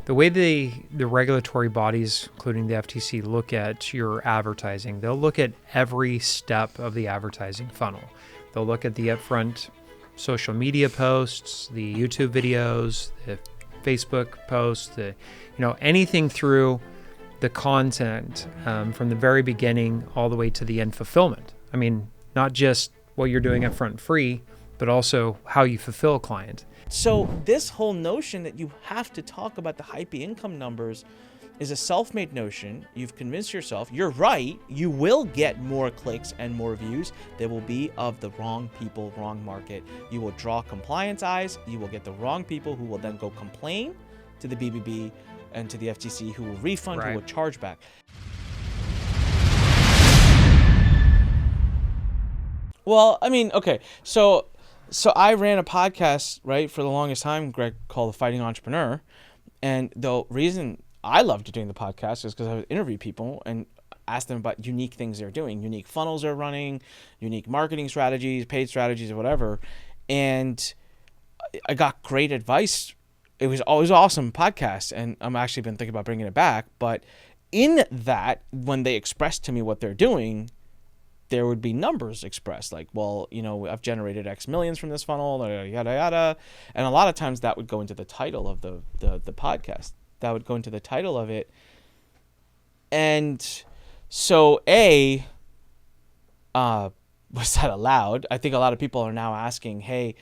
The way the regulatory bodies, including the FTC, look at your advertising, they'll look at every step of the advertising funnel. They'll look at the upfront social media posts, the YouTube videos, the Facebook posts, anything through the content from the very beginning all the way to the end fulfillment. I mean, not just what you're doing upfront free, but also how you fulfill a client. So this whole notion that you have to talk about the hypey income numbers is a self-made notion. You've convinced yourself. You're right. You will get more clicks and more views. They will be of the wrong people, wrong market. You will draw compliance eyes. You will get the wrong people who will then go complain to the BBB and to the FTC, who will refund, Right. who will charge back. Well, I mean, okay, so I ran a podcast, right, for the longest time, Greg, called The Fighting Entrepreneur. And the reason I loved doing the podcast is because I would interview people and ask them about unique things they're doing, unique funnels they're running, unique marketing strategies, paid strategies, or whatever. And I got great advice. It was always an awesome podcast, and I'm actually been thinking about bringing it back. But in that, when they expressed to me what they're doing, there would be numbers expressed, like, well, I've generated X millions from this funnel, yada, yada. And a lot of times that would go into the title of the podcast. That would go into the title of it. And so, was that allowed? I think a lot of people are now asking, hey,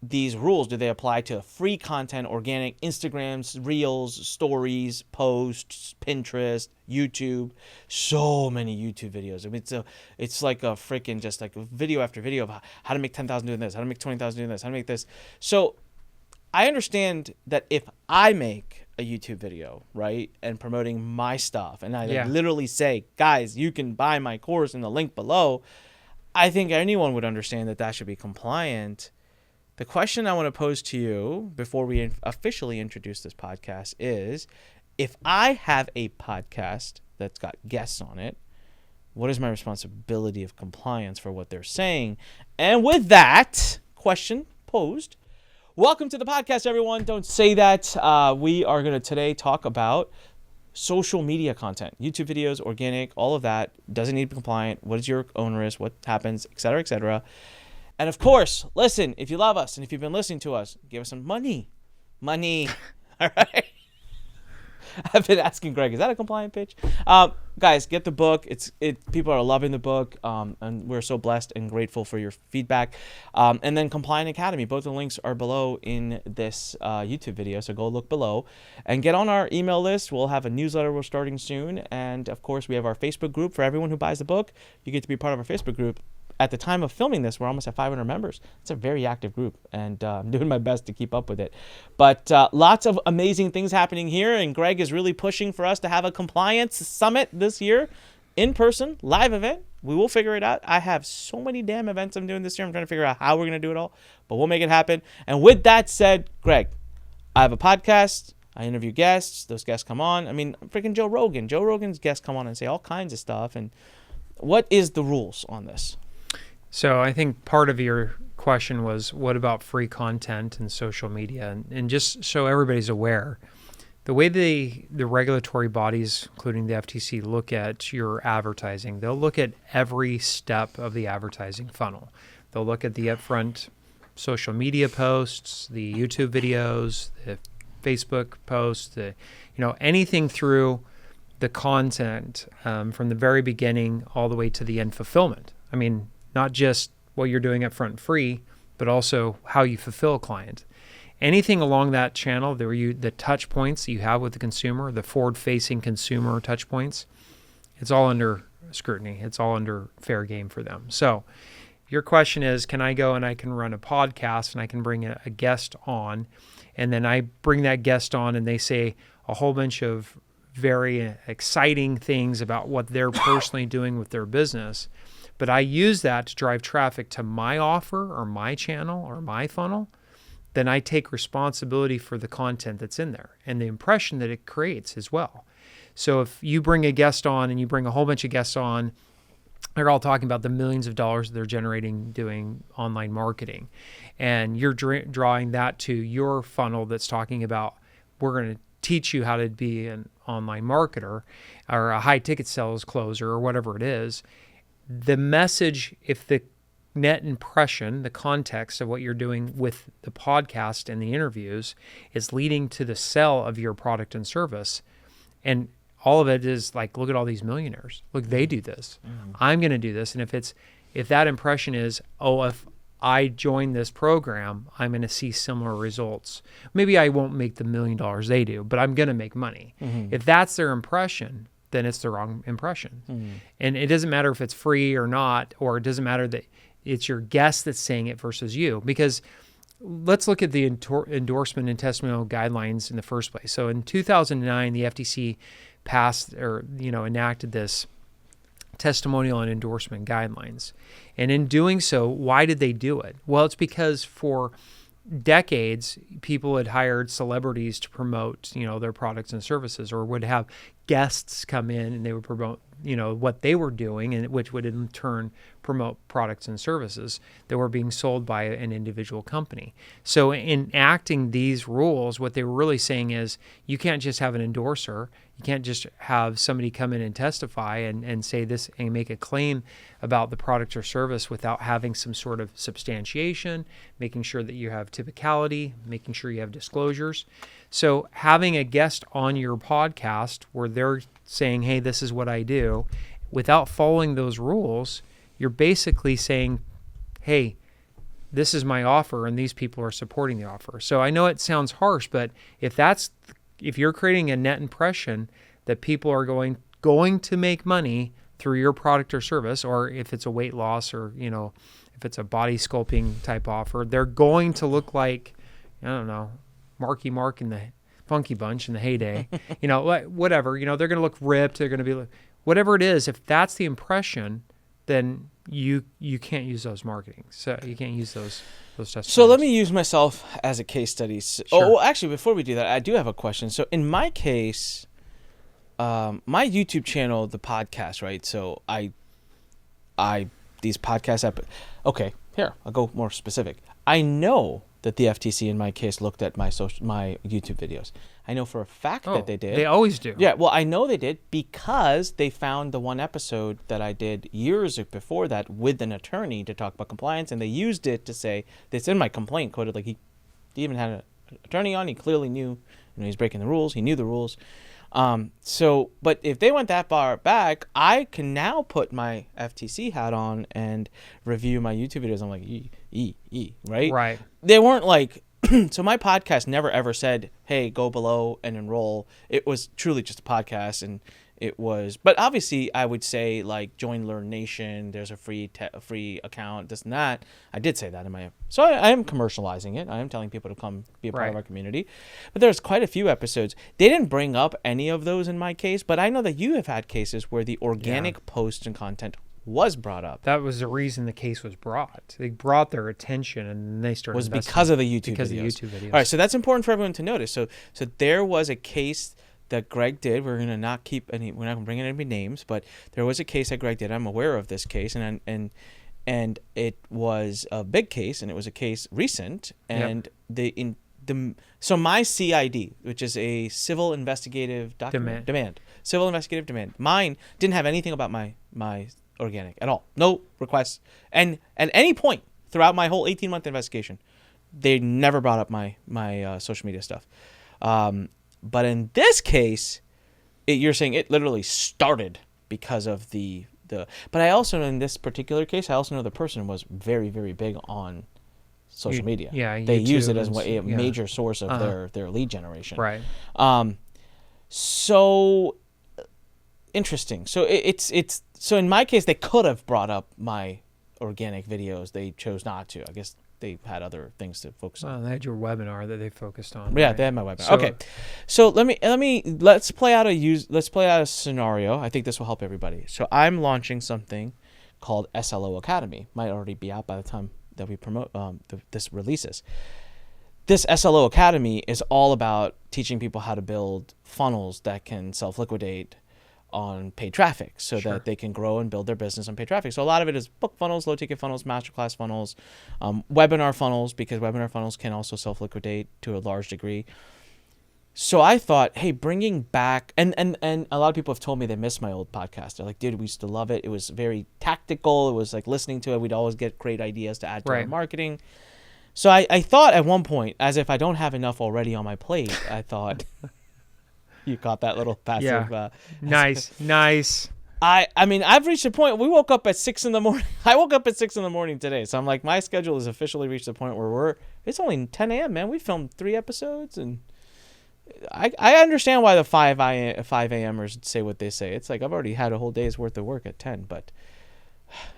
these rules, do they apply to free content, organic, Instagrams, Reels, stories, posts, Pinterest, YouTube? So many YouTube videos. I mean, it's like a freaking just like video after video of how to make 10,000 doing this, how to make 20,000 doing this, how to make this. So I understand that if I make a YouTube video, right, and promoting my stuff, and I literally say, guys, you can buy my course in the link below, I think anyone would understand that should be compliant. The question I want to pose to you before we officially introduce this podcast is, if I have a podcast that's got guests on it, what is my responsibility of compliance for what they're saying? And with that question posed, welcome to the podcast, everyone. Don't say that. We are going to today talk about social media content, YouTube videos, organic, all of that. Doesn't need to be compliant. What is your onerous? What happens, et cetera, et cetera. And of course, listen, if you love us and if you've been listening to us, give us some money. Money. All right. I've been asking Greg, is that a compliant pitch? Guys, get the book. People are loving the book, and we're so blessed and grateful for your feedback. And then Compliant Academy. Both the links are below in this YouTube video, so go look below. And get on our email list. We'll have a newsletter we're starting soon. And, of course, we have our Facebook group. For everyone who buys the book, you get to be part of our Facebook group. At the time of filming this, we're almost at 500 members. It's a very active group, and I'm doing my best to keep up with it. But lots of amazing things happening here, and Greg is really pushing for us to have a compliance summit this year, in person, live event. We will figure it out. I have so many damn events I'm doing this year. I'm trying to figure out how we're going to do it all, but we'll make it happen. And with that said, Greg, I have a podcast. I interview guests. Those guests come on. I mean, freaking Joe Rogan. Joe Rogan's guests come on and say all kinds of stuff. And what is the rules on this? So I think part of your question was, what about free content and social media? And just so everybody's aware, the way the regulatory bodies, including the FTC, look at your advertising, they'll look at every step of the advertising funnel. They'll look at the upfront social media posts, the YouTube videos, the Facebook posts, anything through the content from the very beginning all the way to the end fulfillment. I mean, not just what you're doing upfront free, but also how you fulfill a client. Anything along that channel, the touch points that you have with the consumer, the forward-facing consumer touch points, it's all under scrutiny. It's all under fair game for them. So your question is, can I go and I can run a podcast and I can bring a guest on, and then I bring that guest on and they say a whole bunch of very exciting things about what they're personally doing with their business, but I use that to drive traffic to my offer or my channel or my funnel, then I take responsibility for the content that's in there and the impression that it creates as well. So if you bring a guest on and you bring a whole bunch of guests on, they're all talking about the millions of dollars they're generating doing online marketing, and you're drawing that to your funnel that's talking about we're going to teach you how to be an online marketer or a high ticket sales closer or whatever it is. The message, if the net impression, the context of what you're doing with the podcast and the interviews is leading to the sale of your product and service, and all of it is like, look at all these millionaires. Look, they do this. I'm going to do this. And if that impression is, oh, if I join this program, I'm going to see similar results. Maybe I won't make the $1 million they do, but I'm going to make money. If that's their impression, then it's the wrong impression. And it doesn't matter if it's free or not, or it doesn't matter that it's your guest that's saying it versus you. Because let's look at the endorsement and testimonial guidelines in the first place. So in 2009, the FTC passed or enacted this testimonial and endorsement guidelines. And in doing so, why did they do it? Well, it's because for decades, people had hired celebrities to promote, their products and services, or would have guests come in and they would promote, what they were doing, and which would in turn promote products and services that were being sold by an individual company. So in enacting these rules, what they were really saying is you can't just have an endorser. You can't just have somebody come in and testify and say this and make a claim about the product or service without having some sort of substantiation, making sure that you have typicality, making sure you have disclosures. So having a guest on your podcast where they're saying, hey, this is what I do, without following those rules, you're basically saying, hey, this is my offer and these people are supporting the offer. So I know it sounds harsh, but if you're creating a net impression that people are going to make money through your product or service, or if it's a weight loss or, if it's a body sculpting type offer, they're going to look like, I don't know, Marky Mark in the Funky Bunch in the heyday, whatever, they're going to look ripped. They're going to be whatever it is. If that's the impression, then you can't use those marketing. So you can't use those testimonials. So let me use myself as a case study. Sure. Oh, well, actually, before we do that, I do have a question. So in my case, my YouTube channel, the podcast, right? So these podcast okay, here, I'll go more specific. I know that the FTC in my case looked at my YouTube videos. I know for a fact that they did. They always do. Yeah, well, I know they did because they found the one episode that I did years before that with an attorney to talk about compliance, and they used it to say, it's in my complaint quoted, like he even had an attorney on, he clearly knew, he's breaking the rules, he knew the rules. But if they went that far back, I can now put my FTC hat on and review my YouTube videos. I'm like, right? Right. They weren't like, so my podcast never ever said, hey, go below and enroll. It was truly just a podcast, and it was, but obviously I would say like join Learn Nation. There's a free account, this and that. I did say that in my, so I am commercializing it. I am telling people to come be a part of our community. But there's quite a few episodes. They didn't bring up any of those in my case, but I know that you have had cases where the organic post and content was brought up. That was the reason the case was brought. They brought their attention, and they started was because of the YouTube videos. All right, so that's important for everyone to notice. So there was a case that Greg did. We're not going to bring in any names, but there was a case that Greg did. I'm aware of this case, and it was a big case, and it was a case recent, and so my CID, which is a civil investigative demand, civil investigative demand, mine didn't have anything about my organic at all. No requests. And at any point throughout my whole 18-month investigation, they never brought up my social media stuff. But in this case, you're saying it literally started because of the. But I also, in this particular case, I also know the person was very, very big on social media. Yeah, they use it as a major source of their lead generation. Right. So interesting. So so in my case, they could have brought up my organic videos. They chose not to. I guess they had other things to focus on. Well, they had your webinar that they focused on. Yeah, right? They had my webinar. Okay, so let's play out a scenario. I think this will help everybody. So I'm launching something called SLO Academy. Might already be out by the time that we promote this releases. This SLO Academy is all about teaching people how to build funnels that can self-liquidate on paid traffic so that they can grow and build their business on paid traffic. So a lot of it is book funnels, low ticket funnels, masterclass funnels, webinar funnels, because webinar funnels can also self-liquidate to a large degree. So I thought, hey, bringing back, and a lot of people have told me they miss my old podcast. They're like, dude, we used to love it. It was very tactical. It was like listening to it. We'd always get great ideas to add to our marketing. So I thought at one point, as if I don't have enough already on my plate, I thought, you caught that little passive. Yeah. Nice. I mean, I've reached a point. We woke up at 6 a.m. I woke up at 6 a.m. today. So I'm like, my schedule has officially reached the point where it's only 10 a.m., man. We filmed 3 episodes, and I understand why the 5 a.m.ers say what they say. It's like I've already had a whole day's worth of work at 10. But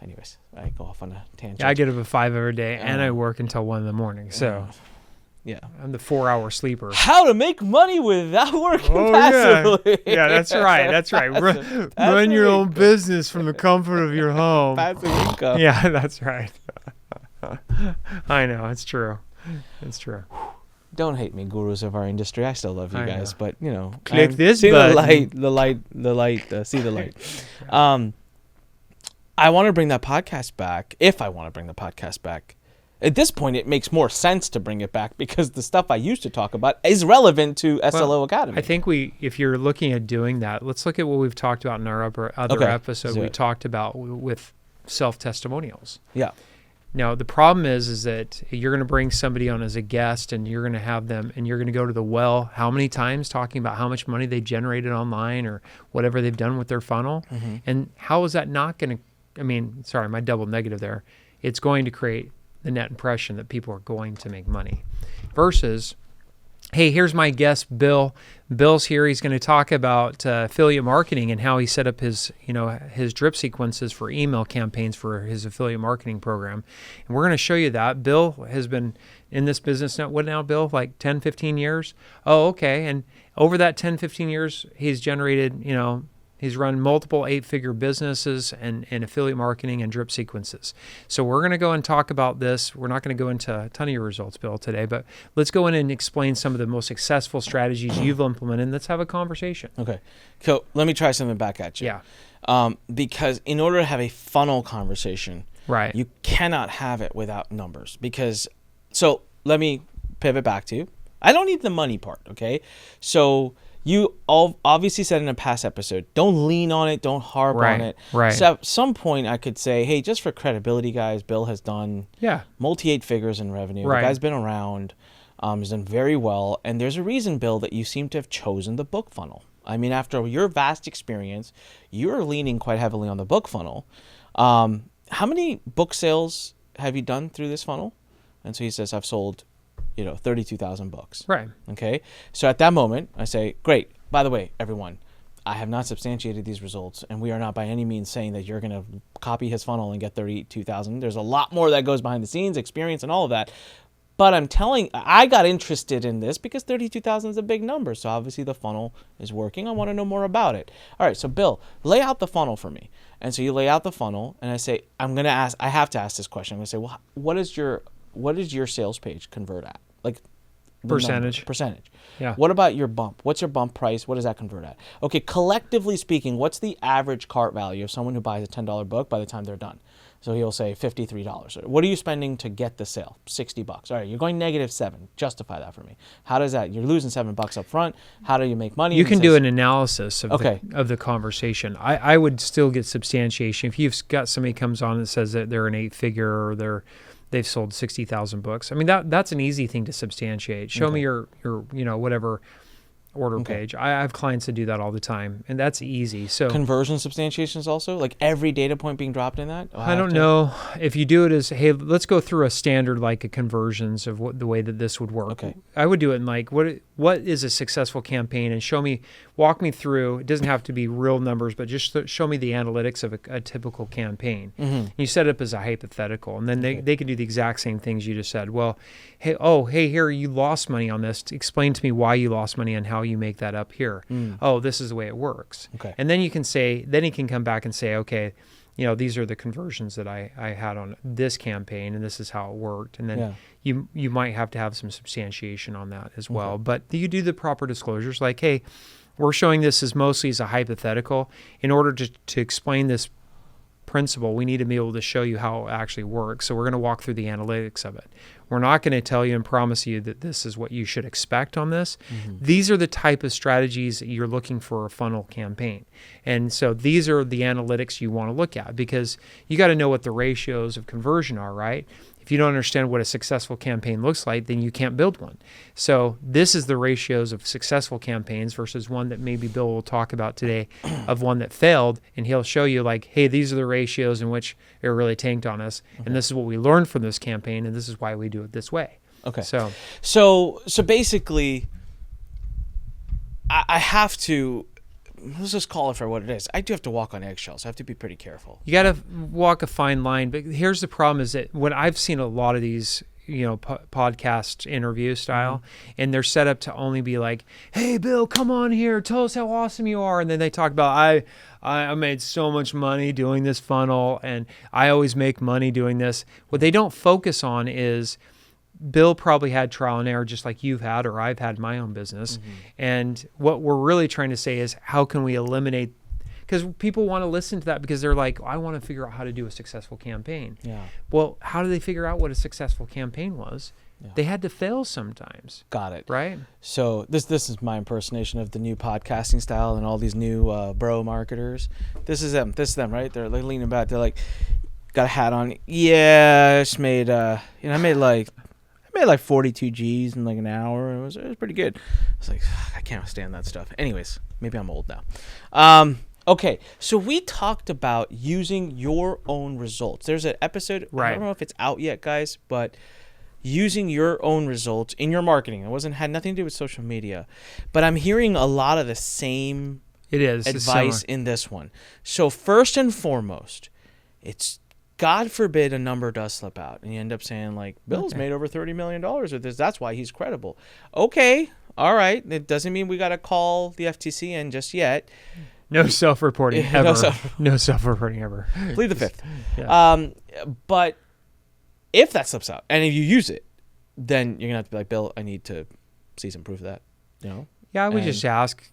anyways, I go off on a tangent. Yeah, I get up at 5 every day, and I work until 1 a.m. So yeah, I'm the 4-hour sleeper. How to make money without working passively. Yeah, that's right. Run your own business from the comfort of your home. Passive income. Yeah, that's right. I know, it's true. It's true. Don't hate me, gurus of our industry. I still love you guys, but click this see button. the light, see the light. I want to bring that podcast back. If I want to bring the podcast back, at this point, it makes more sense to bring it back because the stuff I used to talk about is relevant to SLO Academy. I think if you're looking at doing that, let's look at what we've talked about in our other episode. We talked about with self-testimonials. Yeah. Now, the problem is that you're going to bring somebody on as a guest and you're going to have them and you're going to go to the well how many times talking about how much money they generated online or whatever they've done with their funnel. Mm-hmm. And how is that not going to, sorry, my double negative there. It's going to create the net impression that people are going to make money versus, hey, here's my guest, Bill. Bill's here. He's going to talk about affiliate marketing and how he set up his drip sequences for email campaigns for his affiliate marketing program. And we're going to show you that. Bill has been in this business now, what now, Bill? Like 10, 15 years? Oh, okay. And over that 10, 15 years, he's generated, he's run multiple 8-figure businesses and affiliate marketing and drip sequences. So we're going to go and talk about this. We're not going to go into a ton of your results, Bill, today, but let's go in and explain some of the most successful strategies you've implemented, and let's have a conversation. Okay. So let me try something back at you. Yeah. Because in order to have a funnel conversation, right, you cannot have it without numbers. So let me pivot back to, I don't need the money part, okay? So you obviously said in a past episode, don't lean on it, don't harp on it. Right. So at some point I could say, hey, just for credibility, guys, Bill has done multi-8 figures in revenue. Right. The guy's been around, he's done very well. And there's a reason, Bill, that you seem to have chosen the book funnel. I mean, after your vast experience, you're leaning quite heavily on the book funnel. How many book sales have you done through this funnel? And so he says, I've sold 32,000 books. Right. Okay. So at that moment, I say, great. By the way, everyone, I have not substantiated these results, and we are not by any means saying that you're going to copy his funnel and get 32,000. There's a lot more that goes behind the scenes, experience, and all of that. But I got interested in this because 32,000 is a big number. So obviously the funnel is working. I want to know more about it. All right. So Bill, lay out the funnel for me. And so you lay out the funnel, and I say, I have to ask this question. I'm going to say, well, what does your sales page convert at? Like percentage. Yeah. What about your bump? What's your bump price? What does that convert at? Okay, collectively speaking, what's the average cart value of someone who buys a $10 book by the time they're done? So he'll say $53. What are you spending to get the sale? $60. All right, you're going -7. Justify that for me. How does that? You're losing $7 up front. How do you make money? You can do an analysis of the conversation. I would still get substantiation. If you've got somebody comes on and says that they're an 8-figure or they've sold 60,000 books. I mean, that's an easy thing to substantiate. Show me your whatever order page. I have clients that do that all the time, and that's easy. So conversion substantiations also, like every data point being dropped in that? I don't know if you do it as, hey, let's go through a standard like a conversions of the way that this would work. Okay. I would do it in like, what is a successful campaign, and walk me through. It doesn't have to be real numbers, but just show me the analytics of a typical campaign. Mm-hmm. You set it up as a hypothetical, and then they can do the exact same things you just said. Well, hey, here, you lost money on this. Explain to me why you lost money and how you make that up here. Oh, this is the way it works. Okay. And then he can come back and say, okay, these are the conversions that I had on this campaign, and this is how it worked. And then you might have to have some substantiation on that as well. Okay. But you do the proper disclosures like, hey, we're showing this as mostly as a hypothetical in order to explain this principle, we need to be able to show you how it actually works. So we're going to walk through the analytics of it. We're not going to tell you and promise you that this is what you should expect on this. These are the type of strategies that you're looking for a funnel campaign. And so these are the analytics you want to look at, because you got to know what the ratios of conversion are, right? If you don't understand what a successful campaign looks like, then you can't build one. So this is the ratios of successful campaigns versus one that maybe Bill will talk about today of one that failed. And he'll show you like, hey, these are the ratios in which it really tanked on us. And this is what we learned from this campaign. And this is why we do it this way. Okay. So basically, I have to, let's just call it for what it is. I do have to walk on eggshells. I have to be pretty careful. You got to walk a fine line. But here's the problem is that when I've seen a lot of these, podcast interview style, and they're set up to only be like, hey, Bill, come on here. Tell us how awesome you are. And then they talk about, I made so much money doing this funnel, and I always make money doing this. What they don't focus on is Bill probably had trial and error just like you've had or I've had in my own business. And what we're really trying to say is how can we eliminate, because people want to listen to that because they're like, I want to figure out how to do a successful campaign. Yeah. Well, how do they figure out what a successful campaign was? Yeah. They had to fail sometimes. Got it. Right? So this is my impersonation of the new podcasting style and all these new bro marketers. This is them. This is them, right? They're like leaning back. They're like, got a hat on. Yeah, I just made, I made like 42 G's in like an hour. It was pretty good. I was like, I can't stand that stuff. Anyways, maybe I'm old now. Okay, so we talked about using your own results. There's an episode, I don't know if it's out yet, guys, but using your own results in your marketing. It had nothing to do with social media, but I'm hearing a lot of the same advice in this one. So first and foremost, it's God forbid a number does slip out and you end up saying like, Bill's made over $30 million with this. That's why he's credible. Okay. All right. It doesn't mean we got to call the FTC in just yet. No self-reporting ever. No self-reporting ever. Plead the fifth. Yeah. But if that slips out and if you use it, then you're going to have to be like, Bill, I need to see some proof of that. Yeah, I would just ask,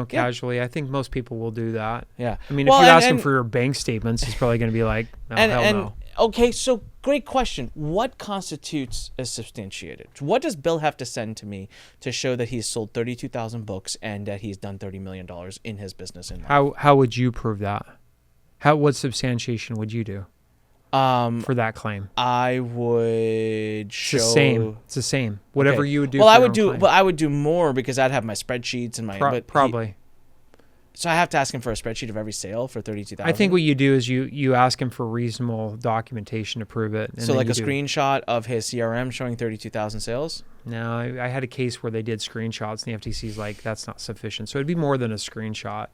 casually. Yeah. I think most people will do that. Yeah. I mean, if you ask him for your bank statements, he's probably going to be like, hell no. Okay, so great question. What constitutes as substantiated? What does Bill have to send to me to show that he's sold 32,000 books and that he's done $30 million in his business? How would you prove that? What substantiation would you do for that claim? I would show. It's the same. Whatever you would do. Well, I would do more because I'd have my spreadsheets and my. Probably. So I have to ask him for a spreadsheet of every sale for 32,000. I think what you do is you ask him for reasonable documentation to prove it. So like a screenshot of his CRM showing 32,000 sales? No, I had a case where they did screenshots and the FTC's like, that's not sufficient. So it'd be more than a screenshot.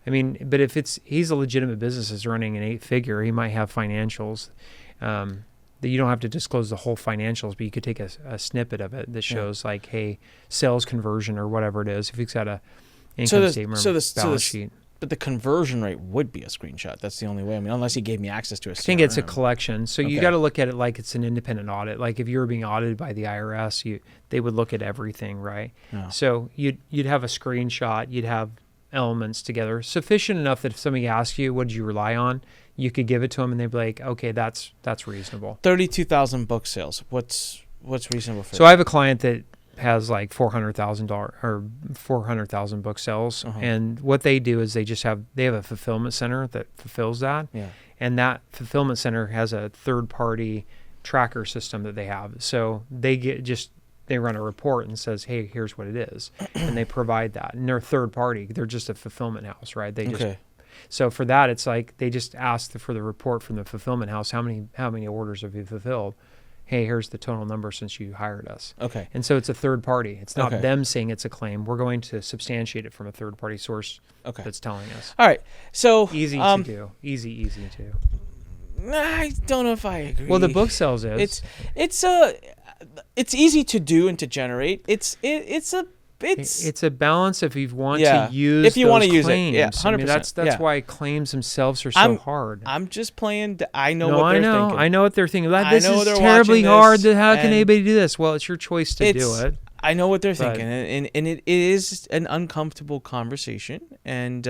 I mean, but if he's a legitimate business is running an 8-figure, he might have financials that you don't have to disclose the whole financials, but you could take a snippet of it that shows like, hey, sales conversion or whatever it is. If he's got a income statement or balance sheet. But the conversion rate would be a screenshot. That's the only way. I mean, unless he gave me access to a CRM. I think it's a collection. So you got to look at it like it's an independent audit. Like if you were being audited by the IRS, they would look at everything, right? Yeah. So you'd have a screenshot. You'd have elements together sufficient enough that if somebody asks you, what did you rely on? You could give it to them and they'd be like, okay, that's reasonable. 32,000 book sales. What's reasonable for So I have a client that has like $400,000 or 400,000 book sales. And what they do is they have a fulfillment center that fulfills that. Yeah. And that fulfillment center has a third party tracker system that they have. So they run a report and says, hey, here's what it is. And they provide that. And they're third party. They're just a fulfillment house, right? So for that, it's like they just ask for the report from the fulfillment house. How many orders have you fulfilled? Hey, here's the total number since you hired us. Okay. And so it's a third party. It's not them saying it's a claim. We're going to substantiate it from a third party source that's telling us. All right. So easy to do. Easy to. I don't know if I agree. Well, the book sales is. It's easy to do and to generate. It's a balance if you want to use if you want to use claims. It. Yeah, 100%. I mean, that's why claims themselves are so hard. I'm just playing. I know what they're thinking. I know what they're thinking. This is terribly hard. How can anybody do this? Well, it's your choice to do it. I know what they're thinking, and it is an uncomfortable conversation, and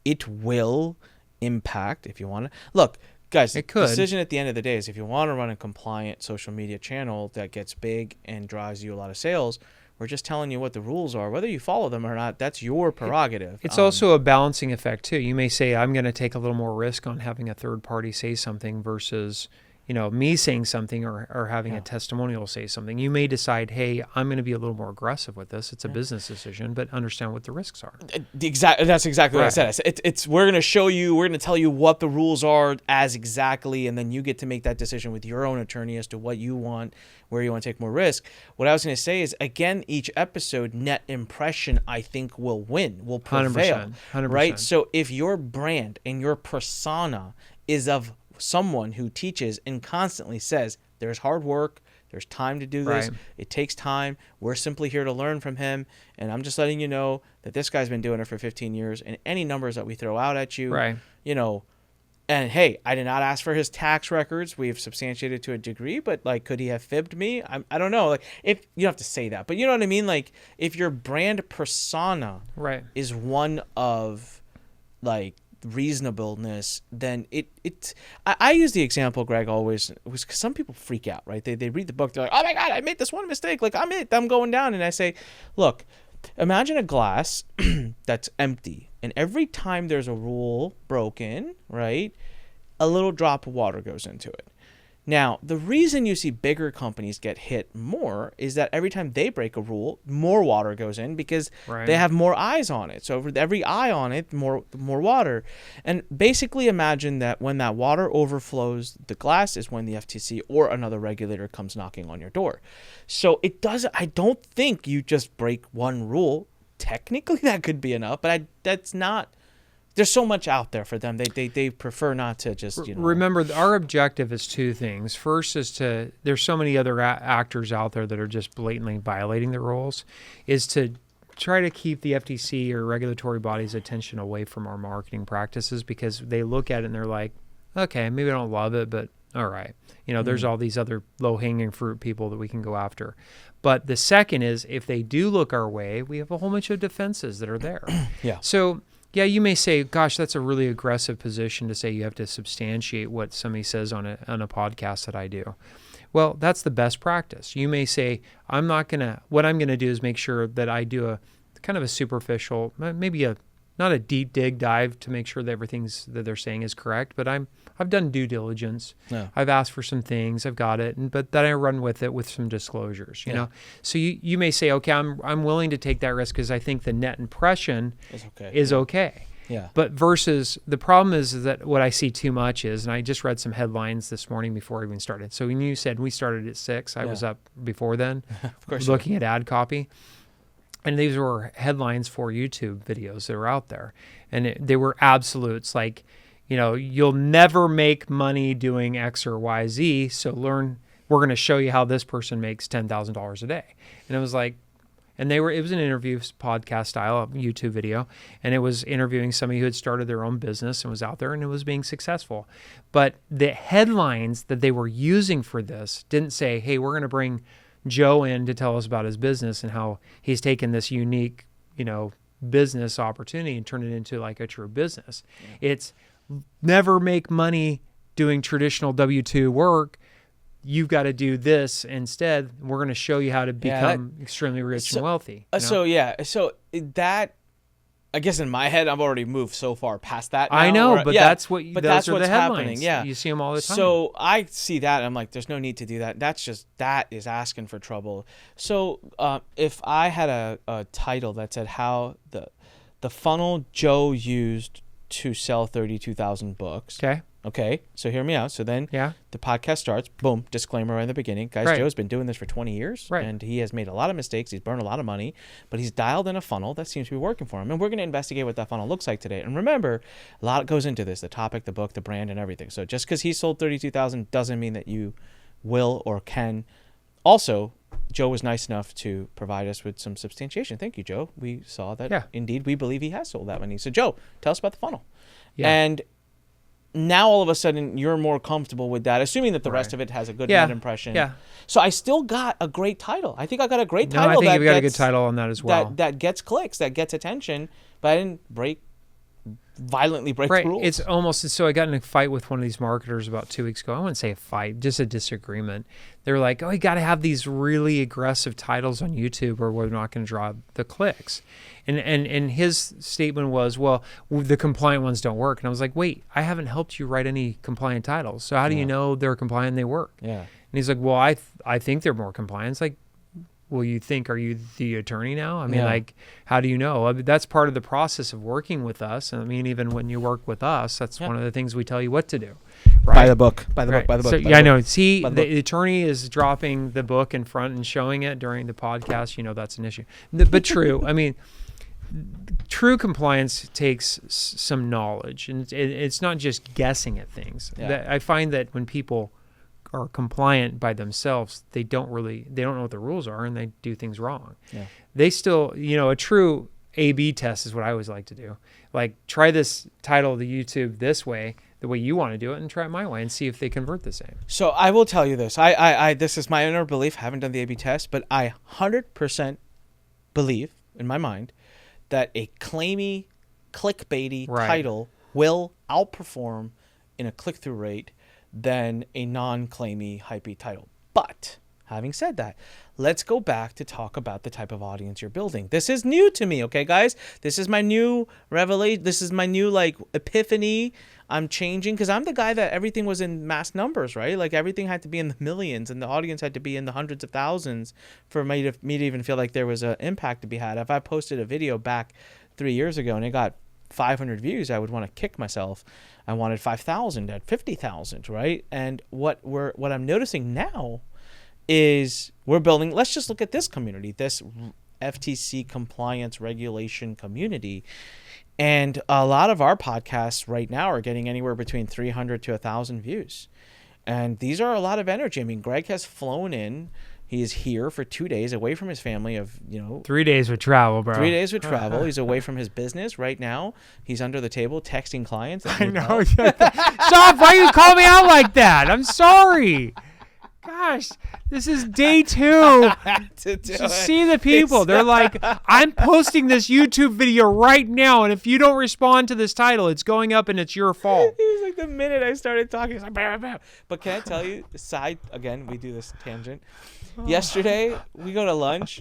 it will impact if you want to. Look, Guys, It the could. decision at the end of the day is if you want to run a compliant social media channel that gets big and drives you a lot of sales, we're just telling you what the rules are. Whether you follow them or not, that's your prerogative. It's also a balancing effect too. You may say, I'm going to take a little more risk on having a third party say something versus, me saying something or having a testimonial say something. You may decide, hey, I'm going to be a little more aggressive with this. It's a business decision, but understand what the risks are. That's exactly what I said. We're going to show you, we're going to tell you what the rules are as exactly, and then you get to make that decision with your own attorney as to what you want, where you want to take more risk. What I was going to say is, again, each episode, net impression, I think, will prevail. 100%. Right? So if your brand and your persona is of someone who teaches and constantly says, there's hard work, there's time to do this, it takes time, we're simply here to learn from him, and I'm just letting you know that this guy's been doing it for 15 years, and any numbers that we throw out at you, and hey, I did not ask for his tax records. We've substantiated to a degree, but like, could he have fibbed me? I don't know. Like, if you don't have to say that, but you know what I mean? Like, if your brand persona is one of like reasonableness, then I use the example, Greg, always was because some people freak out, right? They read the book, they're like, oh my God, I made this one mistake. Like, I'm going down. And I say, look, imagine a glass that's empty. And every time there's a rule broken, right, a little drop of water goes into it. Now, the reason you see bigger companies get hit more is that every time they break a rule, more water goes in because they have more eyes on it. So for every eye on it, more water. And basically imagine that when that water overflows the glass is when the FTC or another regulator comes knocking on your door. So I don't think you just break one rule. Technically, that could be enough, but that's not. There's so much out there for them. They prefer not to just, Remember, our objective is two things. First is there's so many other actors out there that are just blatantly violating the rules, is to try to keep the FTC or regulatory bodies' attention away from our marketing practices, because they look at it and they're like, okay, maybe I don't love it, but all right. There's all these other low-hanging fruit people that we can go after. But the second is, if they do look our way, we have a whole bunch of defenses that are there. So, yeah, you may say, gosh, that's a really aggressive position to say you have to substantiate what somebody says on a podcast that I do. Well, that's the best practice. You may say, what I'm going to do is make sure that I do a kind of a superficial, maybe not a deep dig dive to make sure that everything's that they're saying is correct, but I've done due diligence. Yeah. I've asked for some things, I've got it, but then I run with it with some disclosures, you know. So you may say, okay, I'm willing to take that risk because I think the net impression is okay. Yeah. But versus the problem is that what I see too much is, and I just read some headlines this morning before I even started. So when you said we started at 6, I was up before then, of course, looking at ad copy. And these were headlines for YouTube videos that were out there. And they were absolutes like, you'll never make money doing X or Y, Z. So we're going to show you how this person makes $10,000 a day. And it was like, it was an interview, podcast style YouTube video. And it was interviewing somebody who had started their own business and was out there and it was being successful. But the headlines that they were using for this didn't say, hey, we're going to bring Joe in to tell us about his business and how he's taken this unique, business opportunity and turned it into like a true business. Yeah. It's never make money doing traditional W-2 work. You've got to do this instead. We're going to show you how to become extremely rich and wealthy. So that, I guess in my head, I've already moved so far past that now. I know, but that's what. That's what's happening. Yeah, you see them all the time. So I see that, and I'm like, there's no need to do that. That is asking for trouble. So if I had a title that said how the funnel Joe used to sell 32,000 books. Okay, so hear me out. So then the podcast starts, boom, disclaimer right in the beginning. Guys, Joe's been doing this for 20 years, and he has made a lot of mistakes. He's burned a lot of money, but he's dialed in a funnel that seems to be working for him. And we're going to investigate what that funnel looks like today. And remember, a lot goes into this, the topic, the book, the brand, and everything. So just because he sold 32,000 doesn't mean that you will or can. Also, Joe was nice enough to provide us with some substantiation. Thank you, Joe. We saw that, indeed, we believe he has sold that many. So, Joe, tell us about the funnel. Yeah. And now all of a sudden you're more comfortable with that, assuming that the rest of it has a good net impression. Yeah. So I still got a great title. I think I got a great title. I think you've got a good title on that as well. That gets clicks, that gets attention, but I didn't break violently break Right. the rules. It's almost so. I got in a fight with one of these marketers about 2 weeks ago. I wouldn't say a fight, just a disagreement. They're like, "Oh, you got to have these really aggressive titles on YouTube, or we're not going to draw the clicks." And his statement was, "Well, the compliant ones don't work." And I was like, "Wait, I haven't helped you write any compliant titles, so how do you know they're compliant and they work?" Yeah. And he's like, "Well, I think they're more compliant." It's like, well, you think, are you the attorney now? I mean, like, how do you know? I mean, that's part of the process of working with us. I mean, even when you work with us, that's one of the things we tell you what to do. Right? By the book. By the book. By the book. So, by the yeah, I book. know. See, By the the attorney is dropping the book in front and showing it during the podcast. You know, that's an issue. But true. I mean, true compliance takes some knowledge, and it's not just guessing at things. Yeah. I find that when people are compliant by themselves, they don't know what the rules are, and they do things wrong. Yeah. They still, a true A/B test is what I always like to do. Like, try this title of the YouTube this way, the way you want to do it, and try it my way, and see if they convert the same. So I will tell you this. I this is my inner belief. I haven't done the A/B test, but I 100% believe in my mind that a claimy, clickbaity title will outperform in a click-through rate than a non-claimy, hypey title. But having said that, let's go back to talk about the type of audience you're building. This is new to me, okay, guys? This is my new revelation. This is my new, epiphany. I'm changing because I'm the guy that everything was in mass numbers, right? Like, everything had to be in the millions, and the audience had to be in the hundreds of thousands for me to even feel like there was an impact to be had. If I posted a video back 3 years ago and it got 500 views, I would want to kick myself. I wanted 5,000 at 50,000, right? And what I'm noticing now is we're building. Let's just look at this community, this FTC compliance regulation community, and a lot of our podcasts right now are getting anywhere between 300 to 1,000 views, and these are a lot of energy. I mean, Greg has flown in. He is here for 2 days away from his family of, 3 days with travel, bro. 3 days with travel. He's away from his business right now. He's under the table texting clients. I know. Stop. Why you call me out like that? I'm sorry. Gosh, this is day 2. To see the people. They're like, I'm posting this YouTube video right now, and if you don't respond to this title, it's going up and it's your fault. He was like, the minute I started talking, he's like, bah, bah. But can I tell you, again, we do this tangent. Yesterday, we go to lunch.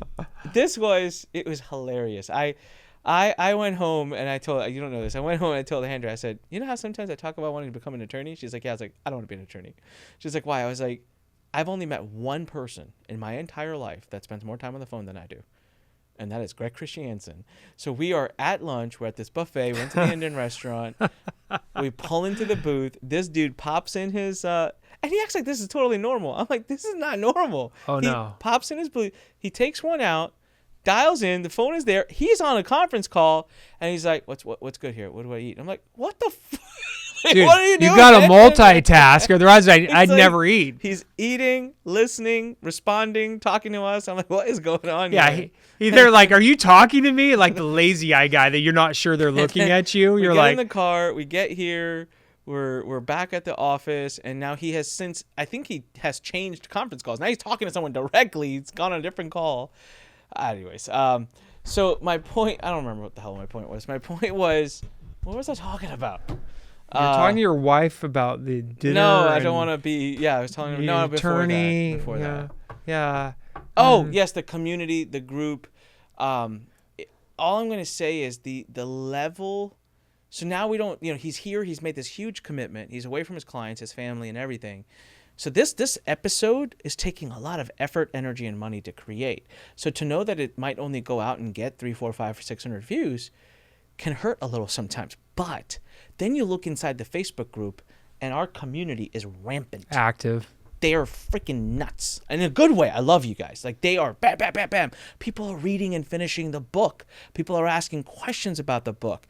It was hilarious. I went home and I told, you don't know this, I went home and I told Andrea, I said, you know how sometimes I talk about wanting to become an attorney? She's like, yeah. I was like, I don't want to be an attorney. She's like, why? I was like, I've only met one person in my entire life that spends more time on the phone than I do. And that is Greg Christiansen. So we are at lunch. We're at this buffet. We went to the Indian restaurant. We pull into the booth. This dude pops in his, and he acts like this is totally normal. I'm like, this is not normal. Oh, no. He pops in his booth. He takes one out, dials in. The phone is there. He's on a conference call, and he's like, what's good here? What do I eat? I'm like, what the Dude, what are you doing? You got to multitask, otherwise I'd never eat. He's eating, listening, responding, talking to us. I'm like, what is going on here? They're like, are you talking to me? Like the lazy eye guy that you're not sure they're looking at you. You're like, in the car. We get here. We're back at the office, and now he has I think he has changed conference calls. Now he's talking to someone directly. He's gone on a different call. Anyways, so my point, I don't remember what the hell my point was. My point was, what was I talking about? You're talking to your wife about the dinner. No, I don't want to be. Yeah, I was telling her. No, attorney. Before that. Yeah. Oh, yes, the community, the group. All I'm going to say is the level. So now we don't. He's here. He's made this huge commitment. He's away from his clients, his family, and everything. So this episode is taking a lot of effort, energy, and money to create. So to know that it might only go out and get 3, 4, 5, or 600 views can hurt a little sometimes. But then you look inside the Facebook group, and our community is rampant. Active. They are freaking nuts. In a good way. I love you guys. Like, they are bam, bam, bam, bam. People are reading and finishing the book. People are asking questions about the book.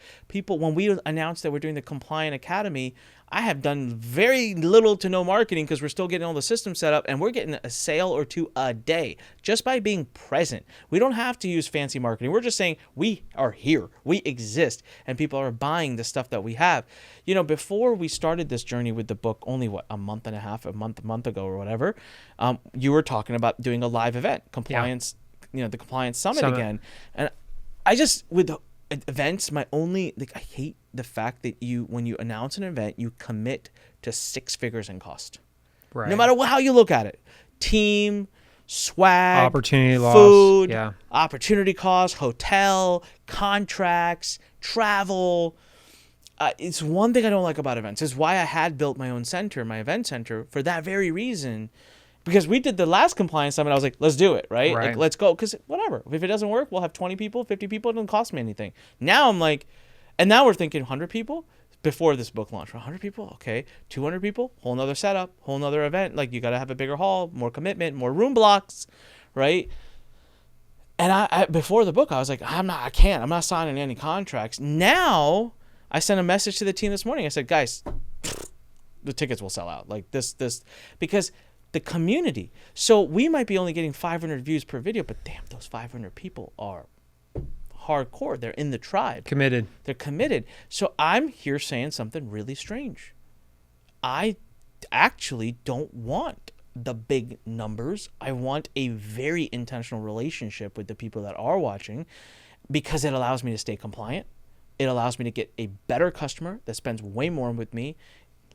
When we announced that we're doing the Compliant Academy, I have done very little to no marketing because we're still getting all the systems set up, and we're getting a sale or two a day just by being present. We don't have to use fancy marketing. We're just saying we are here. We exist, and people are buying the stuff that we have. Before we started this journey with the book, only a month and a half, a month ago or whatever, you were talking about doing a live event, compliance, the Compliance Summit again. And I just, with events, my only, like, I hate the fact that when you announce an event, you commit to 6 figures in cost. Right. No matter how you look at it. Team, swag, Opportunity food, loss. Yeah. opportunity cost, hotel, contracts, travel. It's one thing I don't like about events. It's why I had built my own center, my event center, for that very reason. Because we did the last compliance summit, I was like, let's do it, right? Right. Like, let's go. Because whatever. If it doesn't work, we'll have 20 people, 50 people. It doesn't cost me anything. Now I'm like, and now we're thinking 100 people before this book launch. 100 people? Okay. 200 people? Whole nother setup, whole nother event. Like, you got to have a bigger hall, more commitment, more room blocks, right? And I before the book, I was like, I'm not signing any contracts. Now, I sent a message to the team this morning. I said, guys, the tickets will sell out. Like, this, because the community. So we might be only getting 500 views per video, but damn, those 500 people are hardcore. They're in the tribe. Committed. They're committed. So I'm here saying something really strange. I actually don't want the big numbers. I want a very intentional relationship with the people that are watching, because it allows me to stay compliant. It allows me to get a better customer that spends way more with me,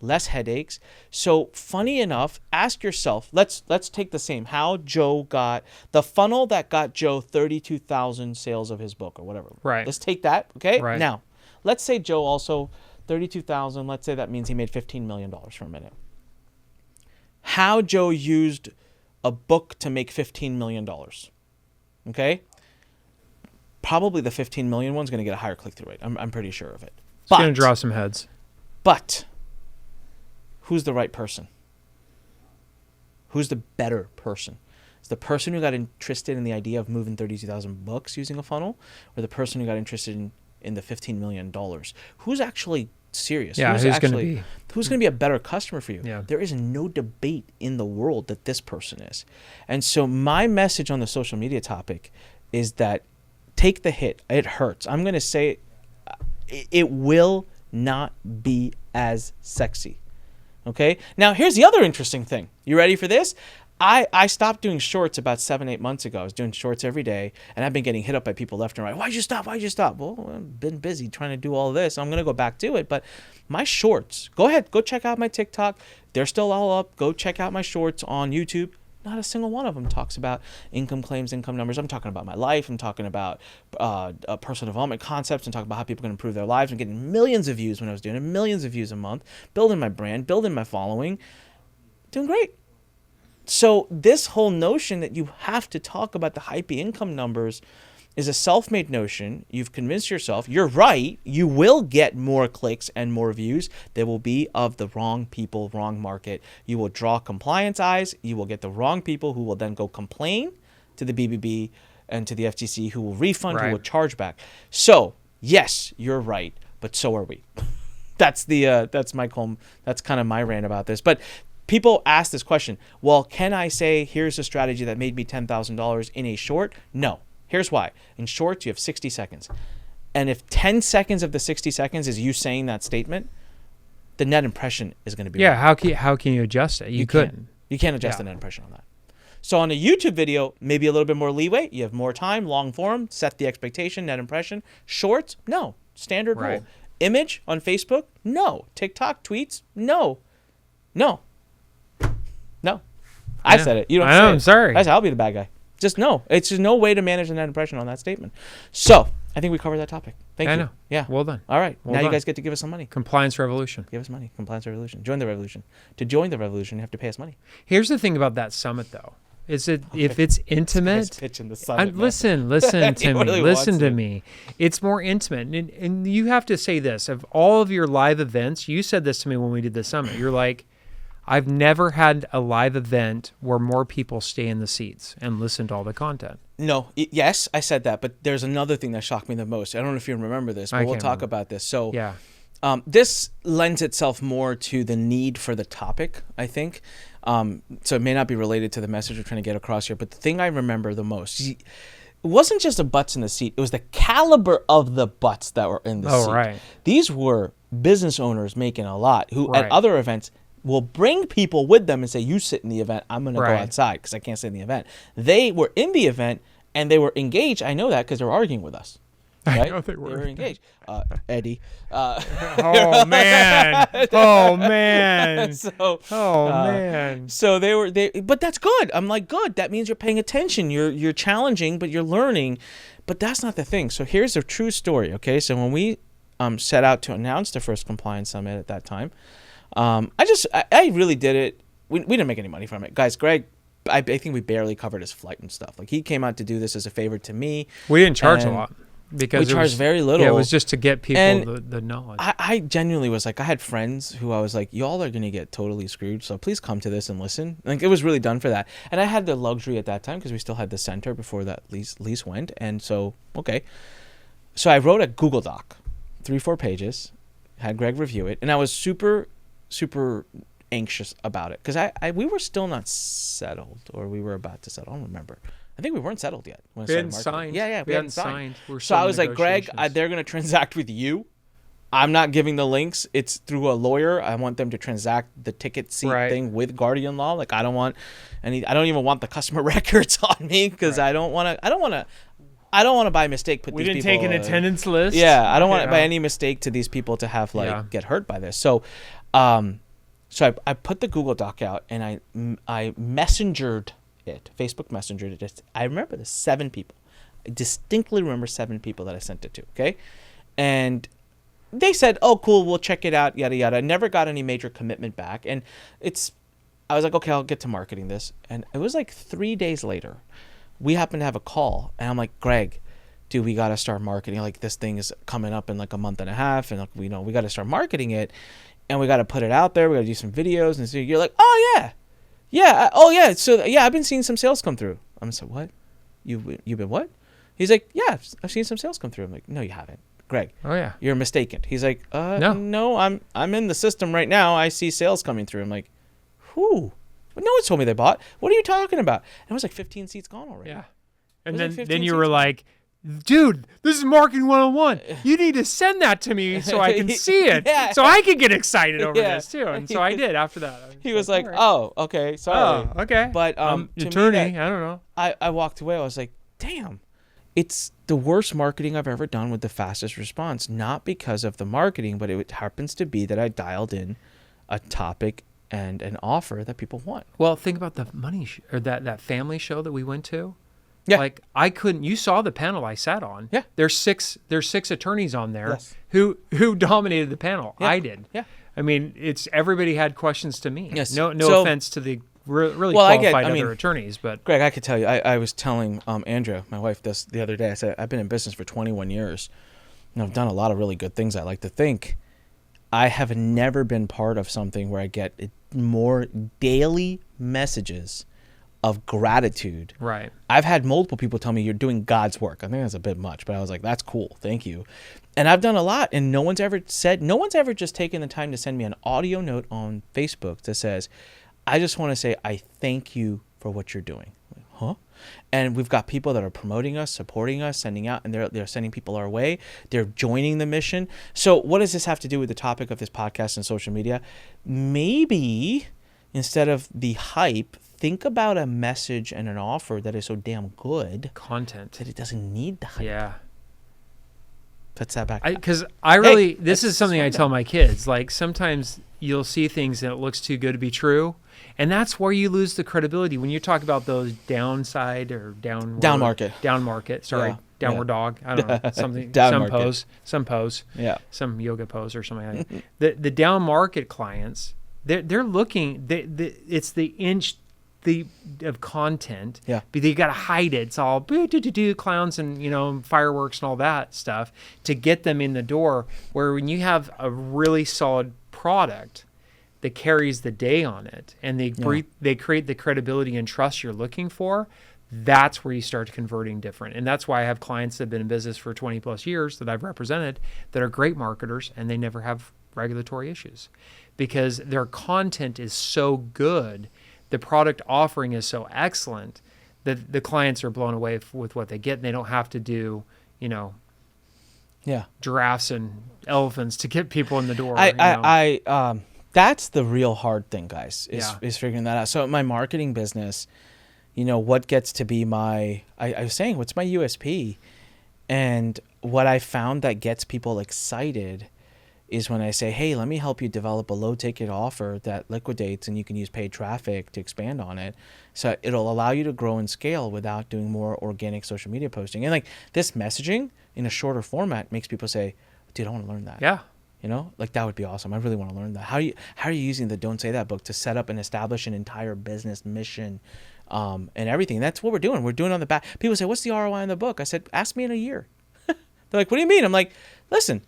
less headaches. So funny enough, ask yourself, let's take the same, how Joe got the funnel that got Joe 32,000 sales of his book or whatever. Right. Let's take that. Okay. Right. Now, let's say Joe also 32,000. Let's say that means he made $15 million for a minute. How Joe used a book to make $15 million. Okay. Probably the 15 million one's going to get a higher click-through rate. I'm pretty sure of it. It's going to draw some heads. But who's the right person? Who's the better person? Is the person who got interested in the idea of moving 32,000 books using a funnel, or the person who got interested in the $15 million? Who's actually serious? Yeah, who's going to be a better customer for you? Yeah. There is no debate in the world that this person is. And so my message on the social media topic is that take the hit. It hurts. I'm going to say it will not be as sexy. Okay? Now, here's the other interesting thing. You ready for this? I stopped doing shorts about 7-8 months ago. I was doing shorts every day, and I've been getting hit up by people left and right. Why'd you stop? Well, I've been busy trying to do all this. I'm going to go back to it. But my shorts, go ahead. Go check out my TikTok. They're still all up. Go check out my shorts on YouTube. Not a single one of them talks about income claims, income numbers. I'm talking about my life. I'm talking about personal development concepts. I'm talking about how people can improve their lives. I'm getting millions of views when I was doing it, millions of views a month, building my brand, building my following, doing great. So this whole notion that you have to talk about the hypey income numbers is a self-made notion. You've convinced yourself. You're right. You will get more clicks and more views. They will be of the wrong people, wrong market. You will draw compliance eyes. You will get the wrong people who will then go complain to the BBB and to the FTC, who will refund, who will charge back. So yes, you're right, but so are we. That's kind of my rant about this. But people ask this question. Well, can I say here's a strategy that made me $10,000 in a short? No. Here's why. In shorts, you have 60 seconds. And if 10 seconds of the 60 seconds is you saying that statement, the net impression is going to be wrong. How can you adjust it? You couldn't. You can't adjust the net impression on that. So on a YouTube video, maybe a little bit more leeway. You have more time, long form, set the expectation, net impression. Shorts, no. Standard rule. Image on Facebook, no. TikTok, tweets, no. I said it. You don't say it. I'm sorry. I said I'll be the bad guy. Just no. It's just no way to manage the net impression on that statement. So I think we covered that topic. Thank you. I know. Yeah. Well done. All right. Now you guys get to give us some money. Compliance revolution. Give us money. Compliance revolution. Join the revolution. To join the revolution, you have to pay us money. Here's the thing about that summit, though. Is it if it's intimate? Pitching the summit, listen to me. really Listen to me. It's more intimate, and you have to say this of all of your live events. You said this to me when we did the summit. You're like, I've never had a live event where more people stay in the seats and listen to all the content. No, yes, I said that, but there's another thing that shocked me the most. I don't know if you remember this, but we'll talk about this. So yeah. This lends itself more to the need for the topic, I think. So it may not be related to the message we're trying to get across here, but the thing I remember the most, it wasn't just the butts in the seat. It was the caliber of the butts that were in the seat. Right. These were business owners making a lot who at other events will bring people with them and say, you sit in the event, I'm going to go outside because I can't sit in the event. They were in the event and they were engaged. I know that because they were arguing with us. Right? know they were engaged. Eddie. Oh man! Oh man! So, man! So but that's good. I'm like, good. That means you're paying attention. You're challenging, but you're learning. But that's not the thing. So here's a true story. Okay, so when we set out to announce the first compliance summit at that time, I really did it. We didn't make any money from it, guys. Greg, I think we barely covered his flight and stuff. Like, he came out to do this as a favor to me. We didn't charge a lot. Because we charged very little. Yeah, it was just to get people the knowledge. I genuinely was like, I had friends who I was like, y'all are going to get totally screwed, so please come to this and listen. Like, it was really done for that. And I had the luxury at that time because we still had the center before that lease went. And so, okay. So I wrote a Google Doc, 3-4 pages, had Greg review it. And I was super, super anxious about it because we were still not settled, or we were about to settle. I don't remember. I think we weren't settled yet. When we hadn't signed. Yeah, we hadn't signed. So I was like, Greg, they're going to transact with you. I'm not giving the links. It's through a lawyer. I want them to transact the ticket seat thing with Guardian Law. Like, I don't even want the customer records on me because I don't want to by mistake put these people. We didn't take an attendance list. Yeah, I don't want by any mistake to these people to have get hurt by this. So, so I put the Google Doc out and I messengered it, Facebook Messenger. I remember the 7 people. I distinctly remember 7 people that I sent it to. Okay, and they said, "Oh, cool, we'll check it out." Yada yada. I never got any major commitment back, and I was like, "Okay, I'll get to marketing this." And it was like 3 days later, we happened to have a call, and I'm like, "Greg, dude, we got to start marketing. Like, this thing is coming up in like a month and a half, and like, we got to start marketing it, and we got to put it out there. We got to do some videos." And so you're like, "Oh yeah. Yeah. Oh yeah. So yeah, I've been seeing some sales come through." I'm like, "What? You've been what?" He's like, "Yeah, I've seen some sales come through." I'm like, "No, you haven't, Greg. Oh yeah, you're mistaken." He's like, No, I'm in the system right now. I see sales coming through." I'm like, "Who? Well, no one told me they bought. What are you talking about?" And it was like 15 seats gone already. Yeah. And then you were like, "Dude, this is marketing 101. You need to send that to me so I can see it, so I can get excited over this too." And so I did after that. He was like, "Oh, okay, sorry." Oh, okay. But attorney, I don't know. I walked away. I was like, "Damn, it's the worst marketing I've ever done with the fastest response. Not because of the marketing, but it happens to be that I dialed in a topic and an offer that people want." Well, think about the money or that family show that we went to. Yeah. Like, I couldn't. You saw the panel I sat on. Yeah. There's six attorneys on there who dominated the panel. Yeah. I did. Yeah. I mean, everybody had questions to me. Yes. No offense to the really qualified other attorneys, but Greg, I could tell you. I was telling Andrea, my wife, this the other day. I said, I've been in business for 21 years, and I've done a lot of really good things. I like to think. I have never been part of something where I get more daily messages of gratitude. Right. I've had multiple people tell me, "You're doing God's work." I think that's a bit much, but I was like, "That's cool. Thank you." And I've done a lot, and no one's ever just taken the time to send me an audio note on Facebook that says, "I just want to say I thank you for what you're doing." Like, huh? And we've got people that are promoting us, supporting us, sending out, and they're sending people our way. They're joining the mission. So what does this have to do with the topic of this podcast and social media? Maybe instead of the hype, think about a message and an offer that is so damn good content that it doesn't need the hype. Yeah. That's that back. Because this is something I tell my kids. Like, sometimes you'll see things and it looks too good to be true, and that's where you lose the credibility when you talk about those downside or downward market. Sorry, Yeah. downward dog. I don't know, something. some pose. Yeah. Some yoga pose or something like that. The down market clients, they're looking. It's the inch. Of content, yeah, but you got to hide it. It's all clowns and fireworks and all that stuff to get them in the door. Where when you have a really solid product that carries the day on it, and they create the credibility and trust you're looking for, that's where you start converting different. And that's why I have clients that have been in business for 20 plus years that I've represented that are great marketers, and they never have regulatory issues because their content is so good. The product offering is so excellent that the clients are blown away with what they get, and they don't have to do, giraffes and elephants to get people in the door. That's the real hard thing, guys, is figuring that out. So my marketing business, what gets to be I was saying, what's my USP And what I found that gets people excited is when I say, hey, let me help you develop a low ticket offer that liquidates and you can use paid traffic to expand on it. So it'll allow you to grow and scale without doing more organic social media posting. And like this messaging in a shorter format makes people say, dude, I want to learn that. Yeah. You know, like that would be awesome. I really want to learn that. How are you using the Don't Say That book to set up and establish an entire business mission and everything? And that's what we're doing. We're doing on the back. People say, what's the ROI in the book? I said, ask me in a year. They're like, what do you mean? I'm like, listen,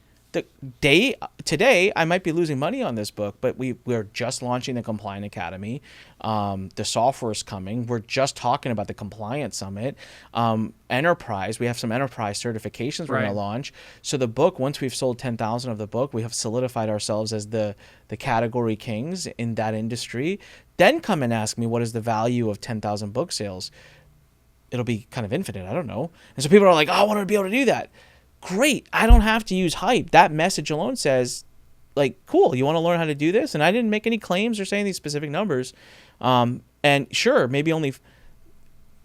today I might be losing money on this book, but we're just launching the Compliant Academy. The software is coming. We're just talking about the Compliance Summit. Enterprise, we have some enterprise certifications we're going to launch. So the book, once we've sold 10,000 of the book, we have solidified ourselves as the category kings in that industry. Then come and ask me, what is the value of 10,000 book sales? It'll be kind of infinite. I don't know. And so people are like, oh, I want to be able to do that. Great. I don't have to use hype. That message alone says, like, cool, you want to learn how to do this? And I didn't make any claims or say any specific numbers. And sure, maybe only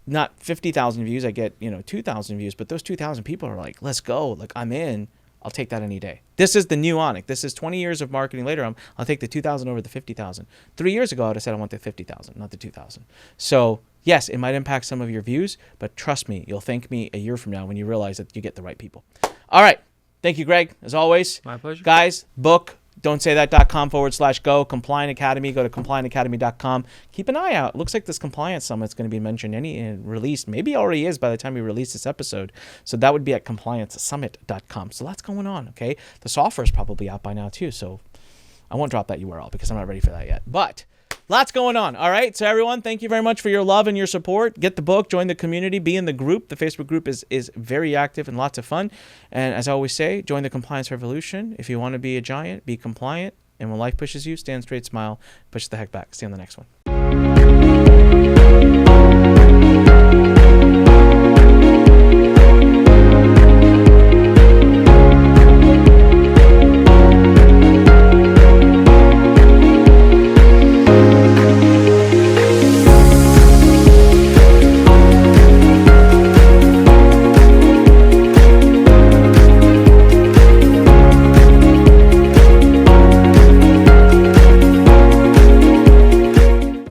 not 50,000 views. I get, 2,000 views, but those 2,000 people are like, let's go. Like, I'm in. I'll take that any day. This is the new Onic. This is 20 years of marketing later. I'll take the 2,000 over the 50,000. 3 years ago, I would have said I want the 50,000, not the 2,000. So yes, it might impact some of your views, but trust me, you'll thank me a year from now when you realize that you get the right people. All right. Thank you, Greg, as always. My pleasure. Guys, book, don'tsaythat.com/go. Compliant Academy, go to compliantacademy.com. Keep an eye out. It looks like this Compliance Summit's going to be mentioned released. Maybe already is by the time we release this episode. So that would be at compliancesummit.com. So lots going on, okay? The software is probably out by now too, so I won't drop that URL because I'm not ready for that yet. But lots going on. All right. So everyone, thank you very much for your love and your support. Get the book, join the community, be in the group. The Facebook group is very active and lots of fun. And as I always say, join the compliance revolution. If you want to be a giant, be compliant. And when life pushes you, stand straight, smile, push the heck back. See you on the next one.